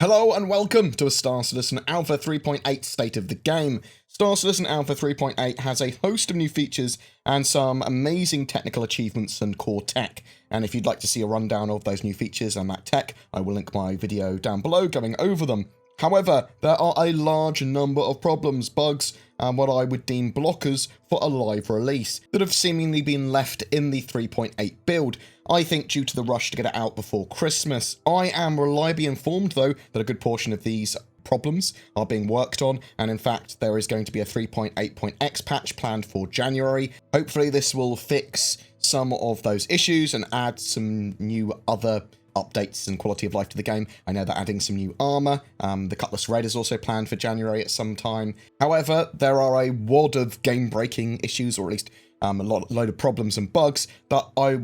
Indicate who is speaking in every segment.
Speaker 1: Hello and welcome to a Star Citizen Alpha 3.8 state of the game. Star Citizen Alpha 3.8 has a host of new features and some amazing technical achievements and core tech. And if you'd like to see a rundown of those new features and that tech, I will link my video down below going over them. However, there are a large number of problems, bugs, and what I would deem blockers for a live release that have seemingly been left in the 3.8 build. I think due to the rush to get it out before Christmas. I am reliably informed, though, that a good portion of these problems are being worked on, and in fact there is going to be a 3.8.x patch planned for January. Hopefully this will fix some of those issues and add some new other updates and quality of life to the game. I know they're adding some new armor. The Cutlass Red is also planned for January at some time. However, there are a wad of game-breaking issues, or at least a load of problems and bugs that I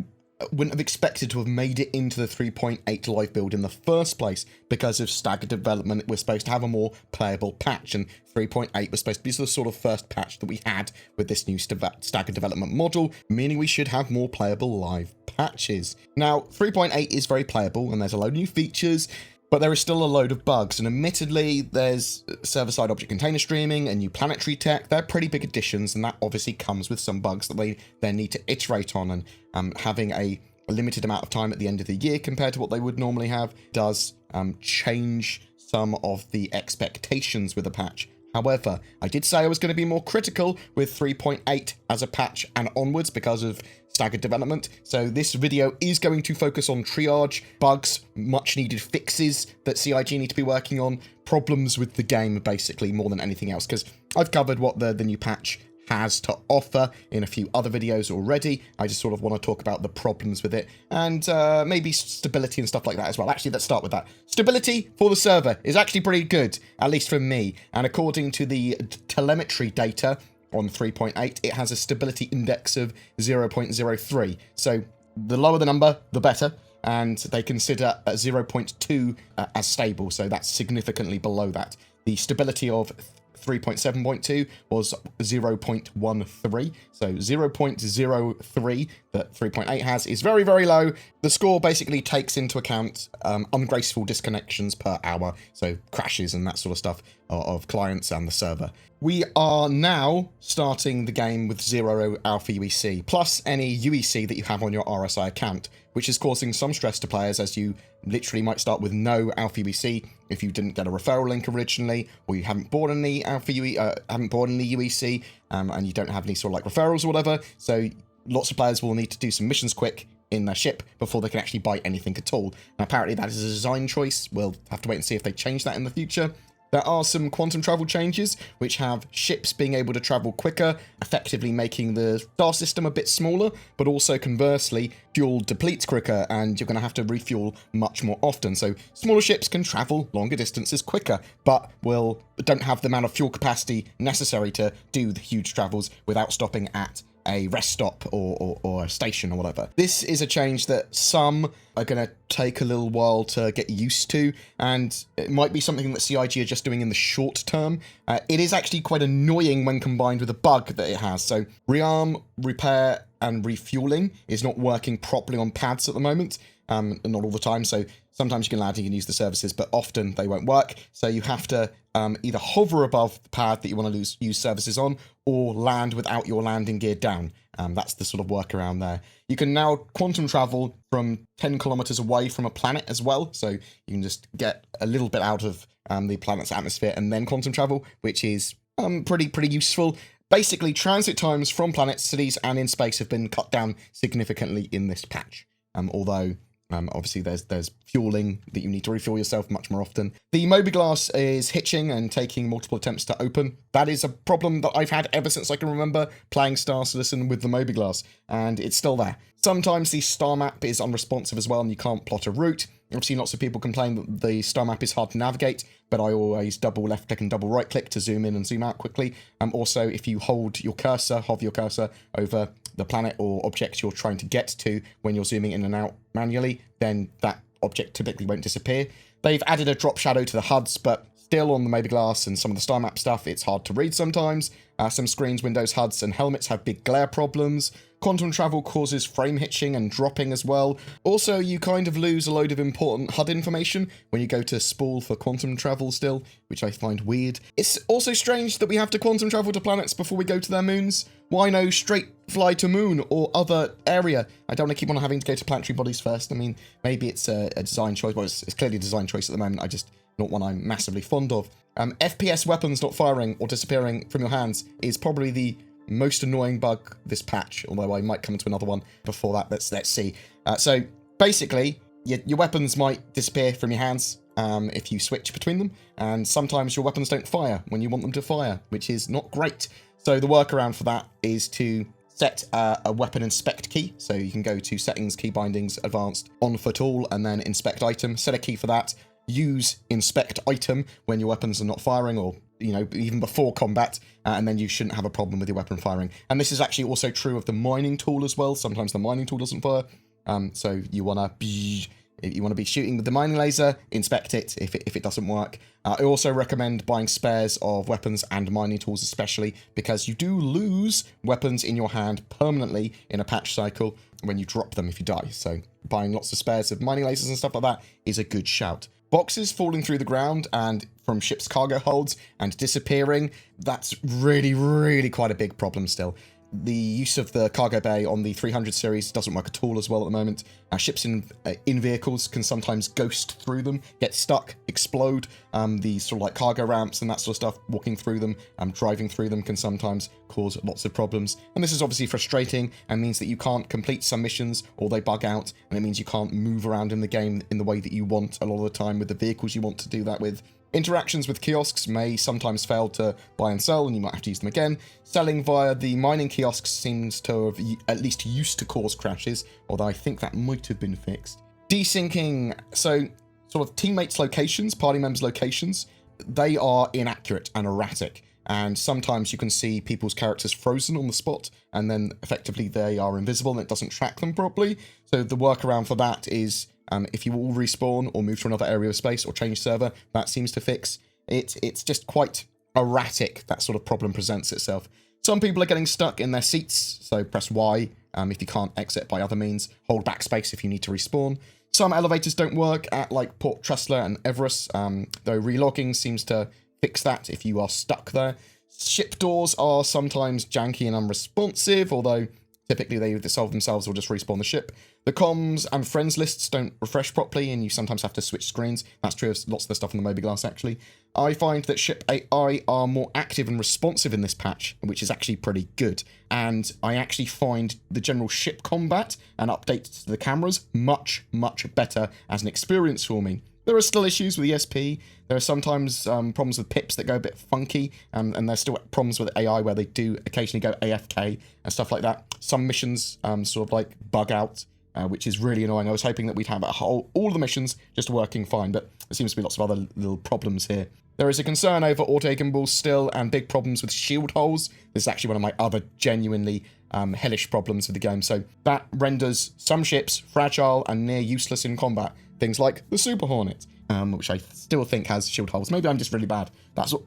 Speaker 1: wouldn't have expected to have made it into the 3.8 live build in the first place. Because of staggered development, we're supposed to have a more playable patch, and 3.8 was supposed to be the sort of first patch that we had with this new staggered development model, meaning we should have more playable live patches. Now, 3.8 is very playable, and there's a load of new features, but there is still a load of bugs, and admittedly, there's server-side object container streaming and new planetary tech. They're pretty big additions, and that obviously comes with some bugs that they then need to iterate on, and having a limited amount of time at the end of the year compared to what they would normally have does change some of the expectations with a patch. However, I did say I was going to be more critical with 3.8 as a patch and onwards because of staggered development. So this video is going to focus on triage, bugs, much needed fixes that CIG need to be working on, problems with the game basically more than anything else, because I've covered what the new patch has to offer in a few other videos already. I just sort of want to talk about the problems with it and maybe stability and stuff like that as well. Actually, let's start with that. Stability for the server is actually pretty good, at least for me. And according to the telemetry data on 3.8, it has a stability index of 0.03. So the lower the number, the better. And they consider 0.2 as stable. So that's significantly below that. The stability of 3.7.2 was 0.13, so 0.03 that 3.8 has is very, very low. The score basically takes into account ungraceful disconnections per hour, so crashes and that sort of stuff of clients and the server. We are now starting the game with 0 alpha UEC, plus any UEC that you have on your RSI account, which is causing some stress to players, as you literally might start with no alpha UEC if you didn't get a referral link originally, or you haven't bought any UEC, and you don't have any sort of like referrals or whatever. So lots of players will need to do some missions quick in their ship before they can actually buy anything at all. Now, apparently that is a design choice. We'll have to wait and see if they change that in the future. There are some quantum travel changes, which have ships being able to travel quicker, effectively making the star system a bit smaller, but also conversely, fuel depletes quicker, and you're going to have to refuel much more often. So smaller ships can travel longer distances quicker, but don't have the amount of fuel capacity necessary to do the huge travels without stopping at a rest stop or a station or whatever. This is a change that some are going to take a little while to get used to, and it might be something that CIG are just doing in the short term. It is actually quite annoying when combined with a bug that it has. So rearm, repair, and refueling is not working properly on pads at the moment, not all the time. So sometimes you can land and you can use the services, but often they won't work. So you have to either hover above the pad that you want to use services on, or land without your landing gear down. That's the sort of workaround there. You can now quantum travel from 10 kilometers away from a planet as well. So you can just get a little bit out of the planet's atmosphere and then quantum travel, which is pretty useful. Basically, transit times from planets, cities, and in space have been cut down significantly in this patch. Although obviously there's fueling that you need to refuel yourself much more often. The Moby-Glass is hitching and taking multiple attempts to open. That is a problem that I've had ever since I can remember playing Star Citizen with the Moby-Glass, and it's still there. Sometimes the star map is unresponsive as well, and you can't plot a route. I've seen lots of people complain that the star map is hard to navigate, but I always double left click and double right click to zoom in and zoom out quickly. Also, if you hover your cursor over the planet or object you're trying to get to when you're zooming in and out manually, then that object typically won't disappear. They've added a drop shadow to the HUDs, but still on the Moby-Glass and some of the star map stuff, it's hard to read sometimes. Some screens, windows, HUDs, and helmets have big glare problems. Quantum travel causes frame hitching and dropping as well. Also, you kind of lose a load of important HUD information when you go to spool for quantum travel still, which I find weird. It's also strange that we have to quantum travel to planets before we go to their moons. Why no straight fly to moon or other area? I don't want to keep on having to go to planetary bodies first. I mean, maybe it's a design choice. Well, it's clearly a design choice at the moment. Not one I'm massively fond of. FPS weapons not firing or disappearing from your hands is probably the most annoying bug this patch, although I might come into another one before that. Let's see. So basically, your weapons might disappear from your hands if you switch between them, and sometimes your weapons don't fire when you want them to fire, which is not great. So the workaround for that is to set a weapon inspect key. So you can go to settings, key bindings, advanced, on foot all, and then inspect item. Set a key for that. Use inspect item when your weapons are not firing, or even before combat, and then you shouldn't have a problem with your weapon firing. And this is actually also true of the mining tool as well. Sometimes the mining tool doesn't fire, so you wanna be shooting with the mining laser, inspect it if it doesn't work. I also recommend buying spares of weapons and mining tools, especially because you do lose weapons in your hand permanently in a patch cycle when you drop them if you die. So buying lots of spares of mining lasers and stuff like that is a good shout. Boxes falling through the ground and from ship's cargo holds and disappearing, that's really, really quite a big problem still. The use of the cargo bay on the 300 series doesn't work at all as well at the moment. Ships in vehicles can sometimes ghost through them, get stuck, explode. The sort of like cargo ramps and that sort of stuff, walking through them, driving through them can sometimes cause lots of problems. And this is obviously frustrating and means that you can't complete some missions or they bug out, and it means you can't move around in the game in the way that you want a lot of the time with the vehicles you want to do that with. Interactions with kiosks may sometimes fail to buy and sell, and you might have to use them again. Selling via the mining kiosks seems to have at least used to cause crashes, although I think that might have been fixed. Desyncing, so sort of teammates' locations, party members' locations, they are inaccurate and erratic, and sometimes you can see people's characters frozen on the spot, and then effectively they are invisible and it doesn't track them properly. So the workaround for that is if you all respawn or move to another area of space or change server, that seems to fix it. It's just quite erratic, that sort of problem presents itself. Some people are getting stuck in their seats, so press Y if you can't exit by other means. Hold backspace if you need to respawn. Some elevators don't work at like Port Tressler and Everest, though relogging seems to fix that if you are stuck there. Ship doors are sometimes janky and unresponsive, although typically they either solve themselves or just respawn the ship. The comms and friends lists don't refresh properly, and you sometimes have to switch screens. That's true of lots of the stuff on the Mobiglass, actually. I find that ship AI are more active and responsive in this patch, which is actually pretty good. And I actually find the general ship combat and updates to the cameras much, much better as an experience for me. There are still issues with ESP. There are sometimes problems with pips that go a bit funky, and there's still problems with AI where they do occasionally go AFK and stuff like that. Some missions sort of like bug out, which is really annoying. I was hoping that we'd have all the missions just working fine, but there seems to be lots of other little problems here. There is a concern over auto gimbals still, and big problems with shield holes. This is actually one of my other genuinely hellish problems with the game. So that renders some ships fragile and near useless in combat. Things like the Super Hornet, which I still think has shield holes. Maybe I'm just really bad.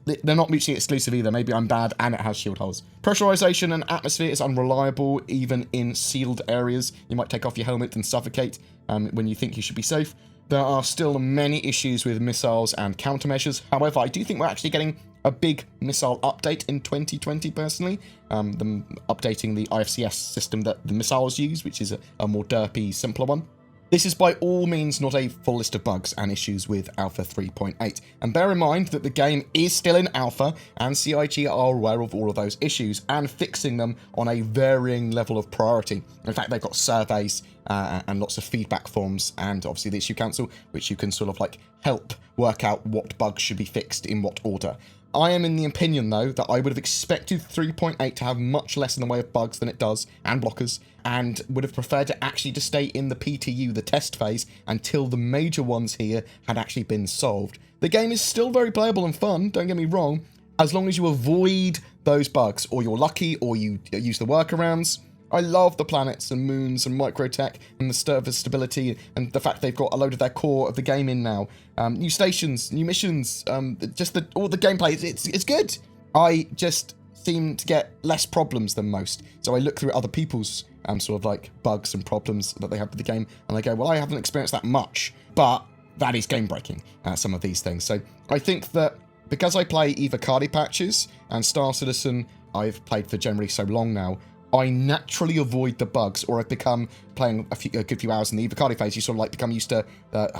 Speaker 1: They're not mutually exclusive either. Maybe I'm bad and it has shield holes. Pressurization and atmosphere is unreliable, even in sealed areas. You might take off your helmet and suffocate when you think you should be safe. There are still many issues with missiles and countermeasures. However, I do think we're actually getting a big missile update in 2020, personally. Them updating the IFCS system that the missiles use, which is a more derpy, simpler one. This is by all means not a full list of bugs and issues with Alpha 3.8, and bear in mind that the game is still in Alpha, and CIG are aware of all of those issues and fixing them on a varying level of priority. In fact, they've got surveys and lots of feedback forms, and obviously the Issue Council, which you can sort of like help work out what bugs should be fixed in what order. I am in the opinion, though, that I would have expected 3.8 to have much less in the way of bugs than it does, and blockers, and would have preferred it actually to stay in the PTU, the test phase, until the major ones here had actually been solved. The game is still very playable and fun, don't get me wrong, as long as you avoid those bugs, or you're lucky, or you use the workarounds. I love the planets and moons and microtech and the server stability and the fact they've got a load of their core of the game in now. New stations, new missions, all the gameplay, it's good. I just seem to get less problems than most. So I look through other people's sort of like bugs and problems that they have with the game, and I go, well, I haven't experienced that much, but that is game breaking, some of these things. So I think that because I play either Cardi Patches and Star Citizen, I've played for generally so long now, I naturally avoid the bugs, or I've become, playing a good few hours in the Evocati phase, you sort of like become used to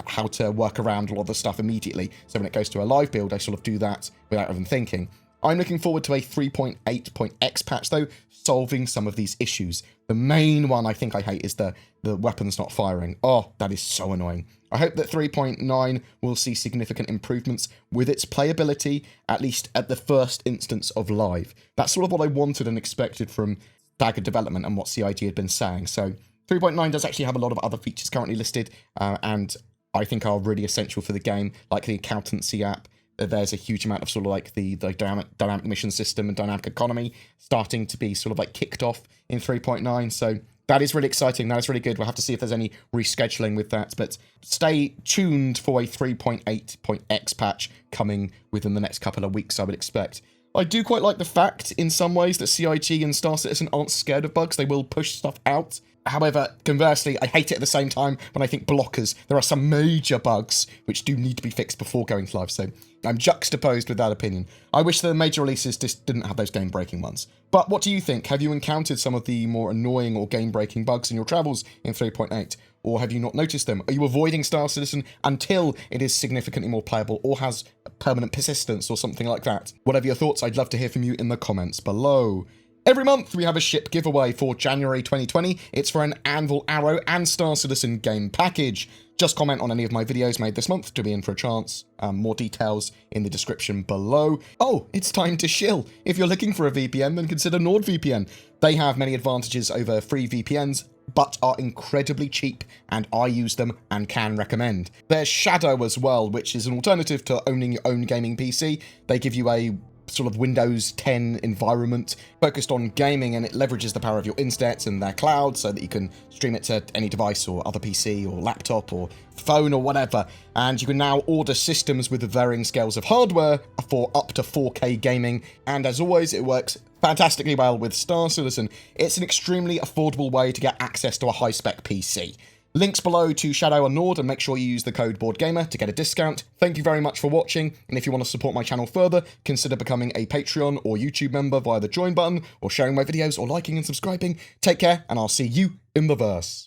Speaker 1: how to work around a lot of the stuff immediately. So when it goes to a live build, I sort of do that without even thinking. I'm looking forward to a 3.8.x patch, though, solving some of these issues. The main one I think I hate is the weapons not firing. Oh, that is so annoying. I hope that 3.9 will see significant improvements with its playability, at least at the first instance of live. That's sort of what I wanted and expected from staggered development and what CIG had been saying. So 3.9 does actually have a lot of other features currently listed, and I think are really essential for the game, like the accountancy app. There's a huge amount of sort of like the dynamic mission system and dynamic economy starting to be sort of like kicked off in 3.9. So that is really exciting. That is really good. We'll have to see if there's any rescheduling with that. But stay tuned for a 3.8.x patch coming within the next couple of weeks, I would expect. I do quite like the fact, in some ways, that CIG and Star Citizen aren't scared of bugs. They will push stuff out. However, conversely, I hate it at the same time when I think blockers. There are some major bugs which do need to be fixed before going live, so I'm juxtaposed with that opinion. I wish the major releases just didn't have those game-breaking ones. But what do you think? Have you encountered some of the more annoying or game-breaking bugs in your travels in 3.8? Or have you not noticed them? Are you avoiding Star Citizen until it is significantly more playable or has permanent persistence or something like that? Whatever your thoughts, I'd love to hear from you in the comments below. Every month we have a ship giveaway for January 2020. It's for an Anvil Arrow and Star Citizen game package. Just comment on any of my videos made this month to be in for a chance. More details in the description below. Oh, it's time to shill. If you're looking for a VPN, then consider NordVPN. They have many advantages over free VPNs, but are incredibly cheap, and I use them and can recommend. There's Shadow as well, which is an alternative to owning your own gaming PC. They give you a sort of Windows 10 environment focused on gaming, and it leverages the power of your internet and their cloud so that you can stream it to any device or other PC or laptop or phone or whatever. And you can now order systems with varying scales of hardware for up to 4K gaming, and as always, it works fantastically well with Star Citizen. It's an extremely affordable way to get access to a high-spec PC. Links below to Shadow and Nord, and make sure you use the code BoredGamer to get a discount. Thank you very much for watching, and if you want to support my channel further, consider becoming a Patreon or YouTube member via the join button, or sharing my videos, or liking and subscribing. Take care, and I'll see you in the verse.